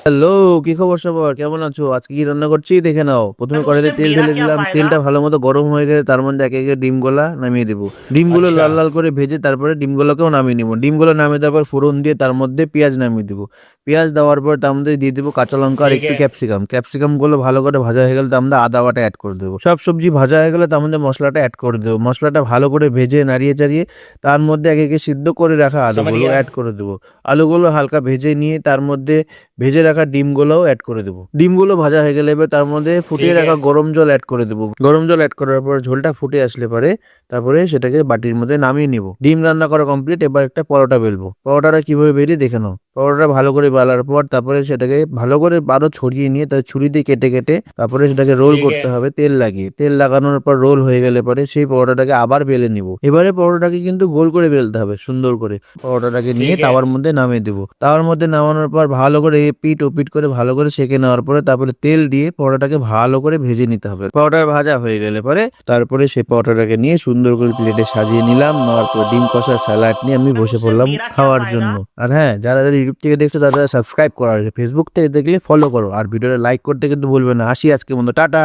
Hello, কি খবর সবার? কেমন আছো? আজকে কি রান্না করছি দেখে নাও। প্রথমে मैंने কড়াইতে उससे তেল मिला ঢেলে क्या দিলাম। फ़ायदा? তেলটা ভালো মতো গরম হয়ে গেলে তার মধ্যে একে একে ডিমগুলা নামিয়ে দেবো। ডিমগুলো अच्छा। লাল লাল করে ভেজে তারপরে ডিমগুলোকেও নামিয়ে নিব। ডিমগুলো নামিয়ে দেওয়ার পর ফোড়ন দিয়ে তার মধ্যে পেঁয়াজ নামিয়ে দিব। পেঁয়াজ দেওয়ার পর তার মধ্যে দিয়ে দেবো কাঁচা লঙ্কা আর ठीक একটু है। ক্যাপসিকাম। ক্যাপসিকামগুলো ভালো করে ভাজা হয়ে গেলে তার মধ্যে আদা বাটা অ্যাড করে দেবো। সব সবজি ভাজা হয়ে গেলে তার মধ্যে মশলাটা অ্যাড করে দেবো। মশলাটা ভালো করে ভেজে নাড়িয়ে চাড়িয়ে তার মধ্যে একে একে সিদ্ধ করে রাখা समझ আলুগুলো गया। অ্যাড করে দেবো। আলুগুলো হালকা ভেজে নিয়ে তার মধ্যে ভেজে রাখা ডিমগুলোও এড করে দেবো। ডিমগুলো ভাজা হয়ে গেলে এবার তার মধ্যে ফুটিয়ে ठीक है। রাখা গরম জল এড করে দেবো। গরম জল এড করার পর ঝোলটা ফুটে আসলে পরে তারপরে সেটাকে বাটির মধ্যে নামিয়ে নিব। ডিম রান্না করা কমপ্লিট। এবার একটা পরোটা বেলবো। পরোটাটা কিভাবে বেরি দেখে নাও। পরোটা ভালো করে বেলার পর তারপরে সেটাকে ভালো করে আরো ছড়িয়ে নিয়ে তার ছুরি দিয়ে কেটে কেটে তারপরে সেটাকে রোল ठीक है। করতে হবে তেল লাগিয়ে। তেল লাগানোর পর রোল হয়ে গেলে পরে সেই পরোটাটাকে আবার বেলে নিব। এবারে পরোটাটাকে কিন্তু গোল করে বেলতে হবে সুন্দর করে। পরোটাটাকে নিয়ে ठीक है। তাওয়ার মধ্যে নামিয়ে দেবো। তাওয়ার মধ্যে নামানোর পর ভালো করে এপিঠ ওপিঠ করে ভালো করে সেঁকে নেওয়ার পরে তারপরে তেল দিয়ে পরোটাটাকে ভালো করে ভেজে নিতে হবে। পরোটা ভাজা হয়ে গেলে পরে তারপরে সেই পরোটাটাকে নিয়ে সুন্দর করে প্লেটে সাজিয়ে নিলাম। নেওয়ার পর ডিম কষা স্যালাড নিয়ে আমি मैंने বসে उससे পড়লাম मेरा क्या খাওয়ার फ़ायदा? জন্য। আর হ্যাঁ, যারা যারা ইউটিউব থেকে দেখছো তারা সাবস্ক্রাইব করা, ফেসবুক থেকে দেখলে ফলো করো আর ভিডিওটা লাইক করতে কিন্তু ভুলবে না। আসি আজকের মতো, টাটা।